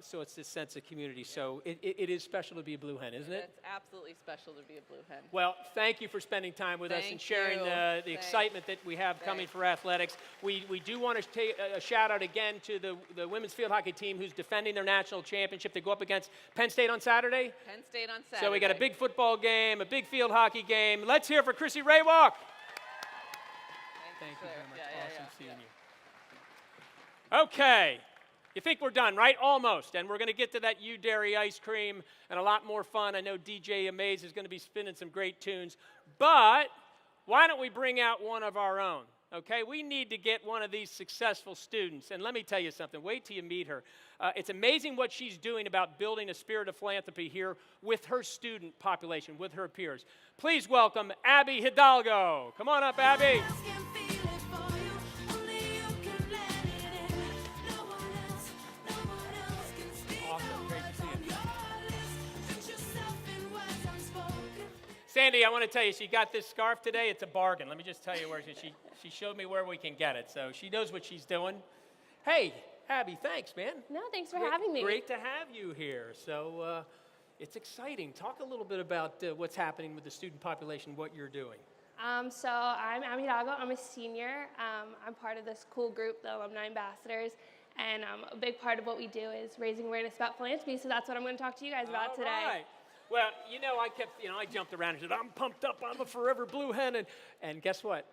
so it's this sense of community. So it is special to be a Blue Hen, isn't it? It's absolutely special to be a Blue Hen. Well, thank you for spending time with us and Thank sharing you. the Thanks. excitement that we have coming for athletics. We do want to take a shout out again to the women's field hockey team who's defending their national championship. They go up against Penn State on Saturday. Penn State on Saturday. So we got a big football game, a big field hockey game. Let's hear for Chrissy Raywalk. Thank you very much. Awesome seeing you. Okay. You think we're done, right? Almost. And we're going to get to that U-Dairy ice cream and a lot more fun. I know DJ Amaze is going to be spinning some great tunes. But why don't we bring out one of our own? Okay, we need to get one of these successful students. And let me tell you something. Wait till you meet her. It's amazing what she's doing about building a spirit of philanthropy here with her student population, with her peers. Please welcome Abby Hidalgo. Come on up, Abby. Sandy, I want to tell you, she got this scarf today. It's a bargain. Let me just tell you where she showed me where we can get it. So she knows what she's doing. Hey, Abby, thanks, man. No, thanks for having me. Great to have you here. So it's exciting. Talk a little bit about what's happening with the student population, what you're doing. So I'm Abby Hidalgo. I'm a senior. I'm part of this cool group, the Alumni Ambassadors. And a big part of what we do is raising awareness about philanthropy. So that's what I'm going to talk to you guys about today. All right. Well, I jumped around and said, I'm pumped up, I'm a forever Blue Hen. And guess what?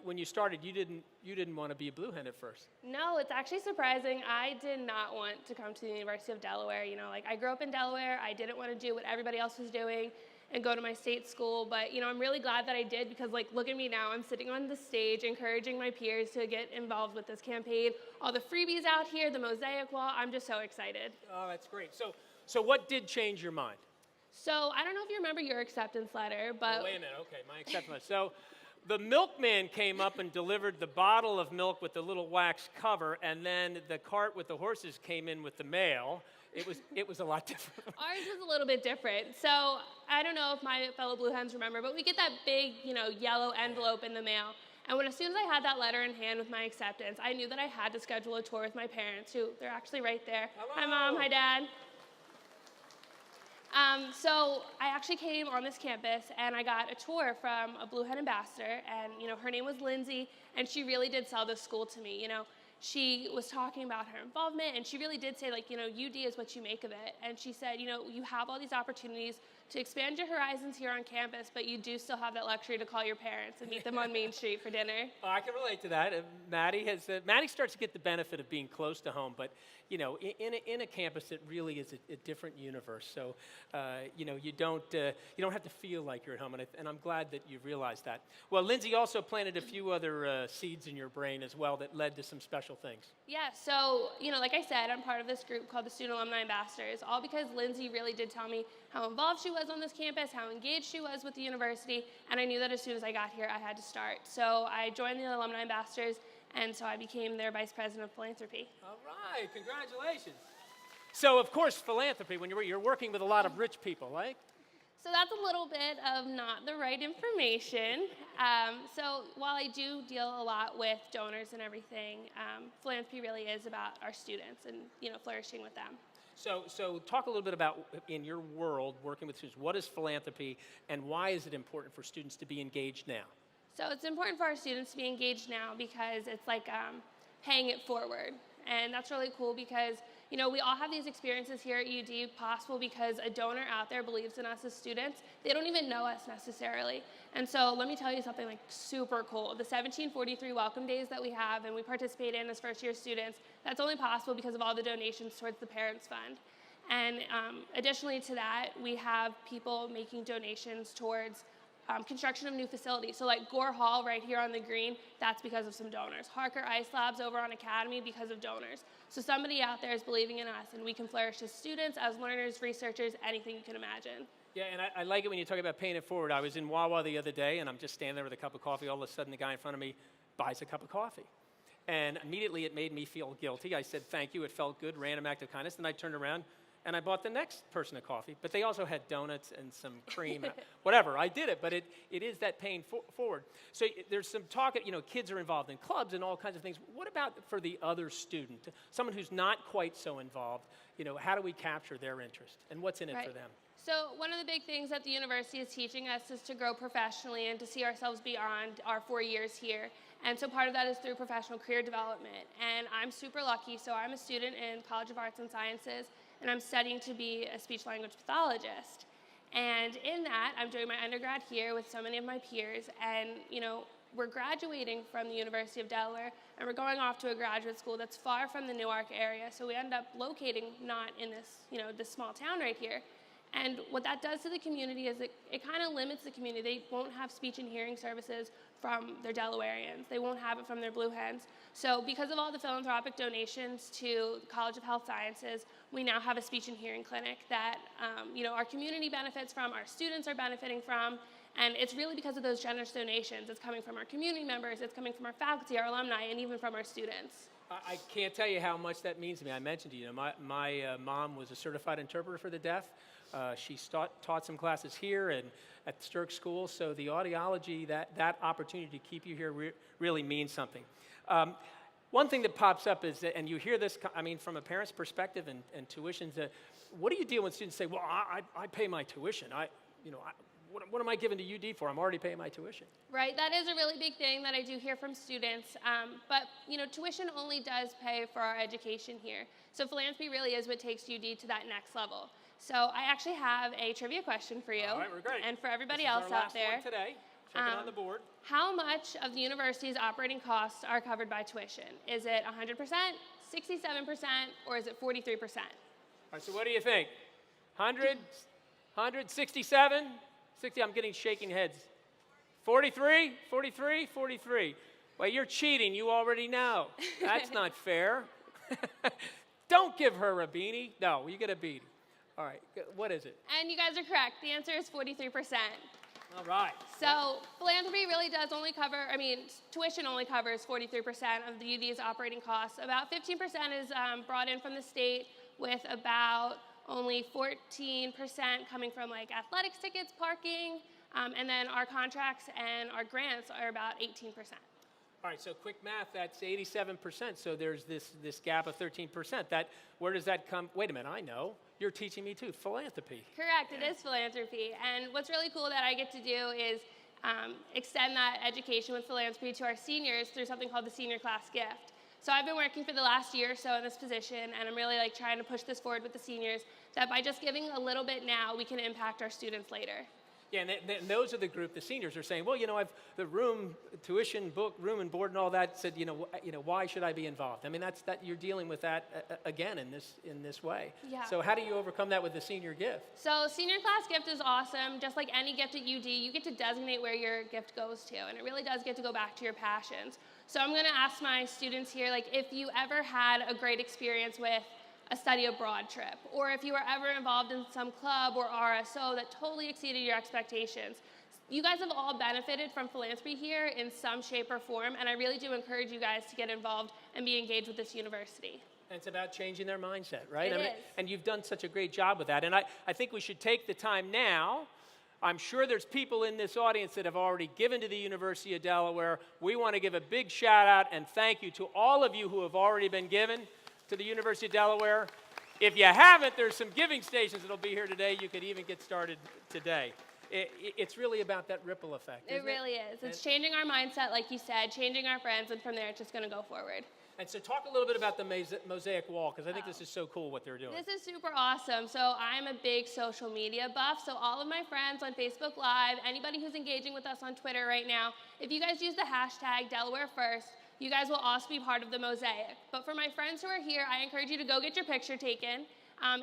When you started, you didn't want to be a Blue Hen at first. No, it's actually surprising. I did not want to come to the University of Delaware. You know, like I grew up in Delaware. I didn't want to do what everybody else was doing and go to my state school. But, you know, I'm really glad that I did because, like, look at me now. I'm sitting on the stage encouraging my peers to get involved with this campaign. All the freebies out here, the mosaic wall. I'm just so excited. Oh, that's great. So what did change your mind? So I don't know if you remember your acceptance letter, but... Oh, wait a minute. Okay, my acceptance letter. So the milkman came up and delivered the bottle of milk with the little wax cover, and then the cart with the horses came in with the mail. It was a lot different. Ours was a little bit different. So I don't know if my fellow Blue Hens remember, but we get that big, yellow envelope in the mail. And as soon as I had that letter in hand with my acceptance, I knew that I had to schedule a tour with my parents, who they're actually right there. Hello. Hi, Mom. Hi, Dad. So I actually came on this campus and I got a tour from a Blue Hen ambassador, and her name was Lindsay, and she really did sell this school to me. She was talking about her involvement, and she really did say, UD is what you make of it. And she said, you have all these opportunities to expand your horizons here on campus, but you do still have that luxury to call your parents and meet them on Main Street for dinner. Oh, I can relate to that. Maddie starts to get the benefit of being close to home, but in a campus, it really is a different universe. So you don't have to feel like you're at home, and I'm glad that you realized that. Well, Lindsay also planted a few other seeds in your brain as well that led to some special things. Yeah. So like I said, I'm part of this group called the Student Alumni Ambassadors, all because Lindsay really did tell me how involved she was on this campus, how engaged she was with the university, and I knew that as soon as I got here, I had to start. So I joined the Alumni Ambassadors, and so I became their Vice President of Philanthropy. All right, congratulations. So, of course, philanthropy, when you're working with a lot of rich people, right? So that's a little bit of not the right information. So while I do deal a lot with donors and everything, philanthropy really is about our students and, flourishing with them. So talk a little bit about, in your world, working with students, what is philanthropy and why is it important for students to be engaged now? So it's important for our students to be engaged now because it's like paying it forward. And that's really cool because, You know, we all have these experiences here at UD possible because a donor out there believes in us as students. They don't even know us necessarily. And so let me tell you something like super cool. The 1743 welcome days that we have and we participate in as first year students, that's only possible because of all the donations towards the Parents Fund. And additionally to that, we have people making donations towards construction of new facilities. So like Gore Hall right here on the green, that's because of some donors. Harker Ice Labs over on Academy because of donors. So somebody out there is believing in us and we can flourish as students, as learners, researchers, anything you can imagine. Yeah, and I like it when you talk about paying it forward. I was in Wawa the other day and I'm just standing there with a cup of coffee. All of a sudden the guy in front of me buys a cup of coffee. And immediately it made me feel guilty. I said, thank you, it felt good, random act of kindness. Then I turned around and I bought the next person a coffee, but they also had donuts and some cream, whatever. I did it, but it is that paying forward. So there's some talk, you know, kids are involved in clubs and all kinds of things. What about for the other student, someone who's not quite so involved? You know, how do we capture their interest and what's in it for them? So one of the big things that the university is teaching us is to grow professionally and to see ourselves beyond our 4 years here. And so part of that is through professional career development. And I'm super lucky, so I'm a student in College of Arts and Sciences, and I'm studying to be a speech-language pathologist. And in that, I'm doing my undergrad here with so many of my peers, and you know, we're graduating from the University of Delaware, and we're going off to a graduate school that's far from the Newark area, so we end up locating not in this, you know, this small town right here. And what that does to the community is it kind of limits the community. They won't have speech and hearing services from their Delawareans. They won't have it from their Blue Hens. So because of all the philanthropic donations to the College of Health Sciences, we now have a speech and hearing clinic that you know, our community benefits from, our students are benefiting from, and it's really because of those generous donations. It's coming from our community members, it's coming from our faculty, our alumni, and even from our students. I can't tell you how much that means to me. I mentioned to you, my mom was a certified interpreter for the deaf. She taught some classes here and at Stirk School, so the audiology, that opportunity to keep you here really means something. One thing that pops up is, and you hear this, I mean, from a parent's perspective and tuitions, what do you deal when students say, well, I pay my tuition. What am I giving to UD for? I'm already paying my tuition. Right, that is a really big thing that I do hear from students. But you know, tuition only does pay for our education here. So philanthropy really is what takes UD to that next level. So I actually have a trivia question for you. All right, we're great. And for everybody This is else our out last there. one today. Check it on the board. How much of the university's operating costs are covered by tuition? Is it 100%, 67%, or is it 43%? All right, so what do you think? 100, 167, 60, I'm getting shaking heads. 43, 43, 43. Well, you're cheating, you already know. That's not fair. Don't give her a beanie. No, you get a beanie. All right, what is it? And you guys are correct. The answer is 43%. All right. So philanthropy really does only cover, tuition only covers 43% of the UD's operating costs. About 15% is brought in from the state, with about only 14% coming from like athletics tickets, parking, and then our contracts and our grants are about 18%. All right, so quick math, that's 87%. So there's this gap of 13%. Where does that come? Wait a minute, I know. You're teaching me too, philanthropy. Correct, it is philanthropy. And what's really cool that I get to do is extend that education with philanthropy to our seniors through something called the Senior Class Gift. So I've been working for the last year or so in this position, and I'm really like trying to push this forward with the seniors, that by just giving a little bit now, we can impact our students later. Yeah, and those are the group, the seniors are saying, well, you know, I've the room, tuition, book, room and board and all that, said, you know, why should I be involved? I mean, that you're dealing with that again in this way. Yeah. So how do you overcome that with the senior gift? So senior class gift is awesome. Just like any gift at UD, you get to designate where your gift goes to, and it really does get to go back to your passions. So I'm gonna ask my students here, like, if you ever had a great experience with a study abroad trip, or if you were ever involved in some club or RSO that totally exceeded your expectations. You guys have all benefited from philanthropy here in some shape or form, and I really do encourage you guys to get involved and be engaged with this university. And it's about changing their mindset, right? It is. And you've done such a great job with that. And I think we should take the time now. I'm sure there's people in this audience that have already given to the University of Delaware. We want to give a big shout out and thank you to all of you who have already been given to the University of Delaware. If you haven't, there's some giving stations that'll be here today. You could even get started today. it's really about that ripple effect. It really is. It's changing our mindset, like you said, changing our friends, and from there it's just going to go forward. And so talk a little bit about the mosaic wall, because I think this is so cool what they're doing. This is super awesome. So I'm a big social media buff. So all of my friends on Facebook Live, anybody who's engaging with us on Twitter right now, if you guys use the hashtag Delaware First, you guys will also be part of the mosaic. But for my friends who are here, I encourage you to go get your picture taken.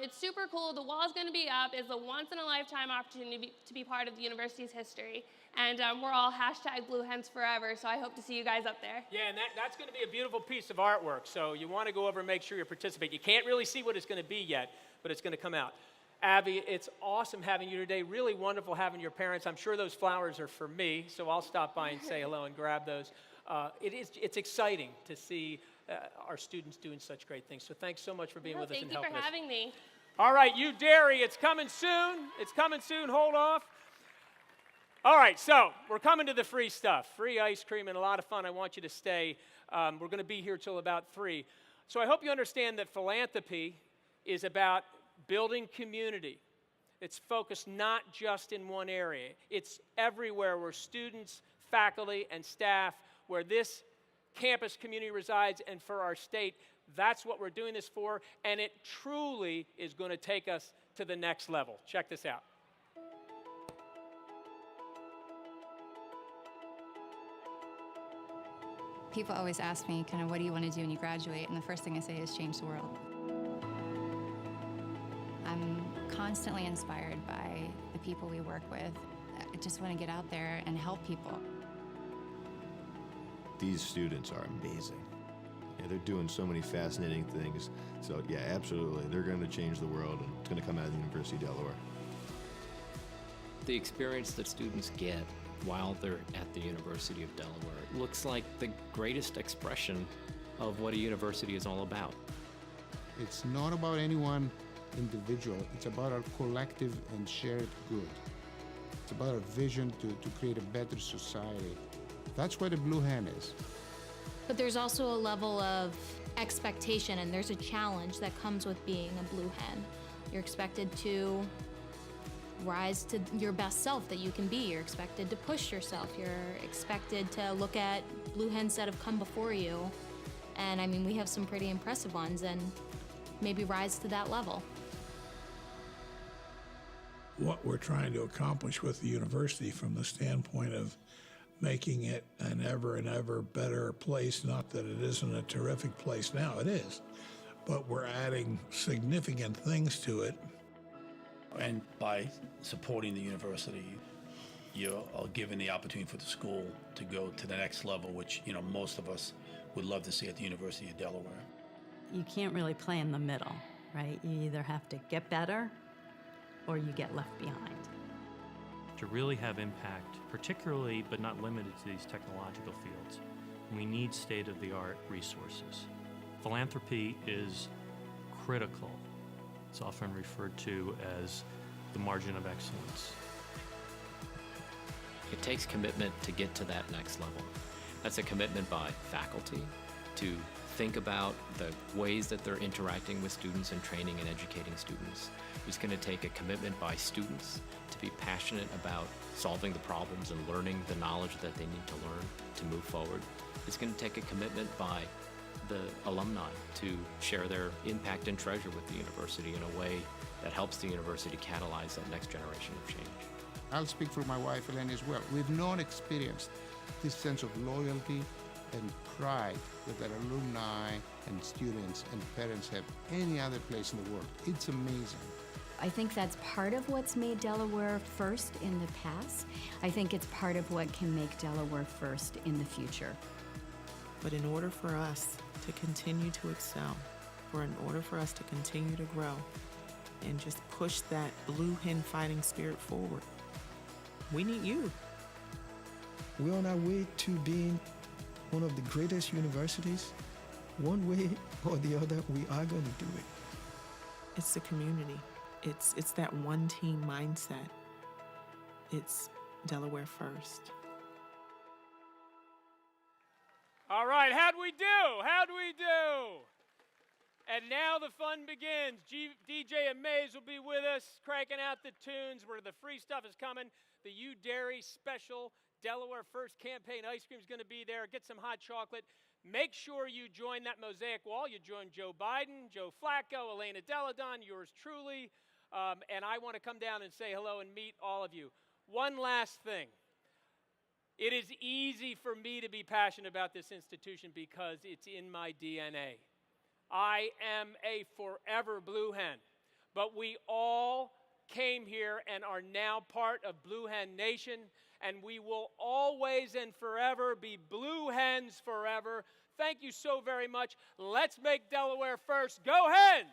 It's super cool. The wall is going to be up. It's a once-in-a-lifetime opportunity to be part of the university's history. And we're all hashtag Blue Hens Forever, so I hope to see you guys up there. Yeah, and that's going to be a beautiful piece of artwork, so you want to go over and make sure you participate. You can't really see what it's going to be yet, but it's going to come out. Abby, it's awesome having you today. Really wonderful having your parents. I'm sure those flowers are for me, so I'll stop by and say hello and grab those. It's exciting to see our students doing such great things. So thanks so much for being with us and helping us. Thank you for having me. All right, you dairy, it's coming soon. It's coming soon. Hold off. All right, so we're coming to the free stuff. Free ice cream and a lot of fun. I want you to stay. We're going to be here till about 3. So I hope you understand that philanthropy is about building community. It's focused not just in one area. It's everywhere where students, faculty, and staff, where this campus community resides, and for our state. That's what we're doing this for, and it truly is going to take us to the next level. Check this out. People always ask me, kind of, what do you want to do when you graduate? And the first thing I say is change the world. I'm constantly inspired by the people we work with. I just want to get out there and help people. These students are amazing. Yeah, they're doing so many fascinating things. So yeah, absolutely, they're going to change the world, and it's going to come out of the University of Delaware. The experience that students get while they're at the University of Delaware looks like the greatest expression of what a university is all about. It's not about any one individual. It's about our collective and shared good. It's about our vision to create a better society. That's what a Blue Hen is. But there's also a level of expectation, and there's a challenge that comes with being a Blue Hen. You're expected to rise to your best self that you can be. You're expected to push yourself. You're expected to look at Blue Hens that have come before you. And I mean, we have some pretty impressive ones, and maybe rise to that level. What we're trying to accomplish with the university from the standpoint of making it an ever and ever better place, not that it isn't a terrific place now, it is, but we're adding significant things to it. And by supporting the university, you are given the opportunity for the school to go to the next level, which, you know, most of us would love to see at the University of Delaware. You can't really play in the middle, right? You either have to get better or you get left behind. To really have impact, particularly but not limited to these technological fields, we need state-of-the-art resources. Philanthropy is critical. It's often referred to as the margin of excellence. It takes commitment to get to that next level. That's a commitment by faculty to think about the ways that they're interacting with students and training and educating students. It's going to take a commitment by students to be passionate about solving the problems and learning the knowledge that they need to learn to move forward. It's going to take a commitment by the alumni to share their impact and treasure with the university in a way that helps the university catalyze that next generation of change. I'll speak for my wife, Elaine, as well. We've not experienced this sense of loyalty and pride that our alumni and students and parents have any other place in the world. It's amazing. I think that's part of what's made Delaware first in the past. I think it's part of what can make Delaware first in the future. But in order for us to continue to excel, or in order for us to continue to grow and just push that Blue Hen fighting spirit forward, we need you. We're on our way to being one of the greatest universities. One way or the other, we are going to do it. It's the community. It's that one team mindset. It's Delaware First. All right, how'd we do? How'd we do? And now the fun begins. DJ and Mays will be with us, cranking out the tunes where the free stuff is coming. The U Dairy Special Delaware First campaign ice cream is going to be there. Get some hot chocolate. Make sure you join that mosaic wall. You join Joe Biden, Joe Flacco, Elena Deladon, yours truly. And I want to come down and say hello and meet all of you. One last thing. It is easy for me to be passionate about this institution because it's in my DNA. I am a forever Blue Hen, but we all came here and are now part of Blue Hen Nation, and we will always and forever be Blue Hens forever. Thank you so very much. Let's make Delaware first. Go Hens!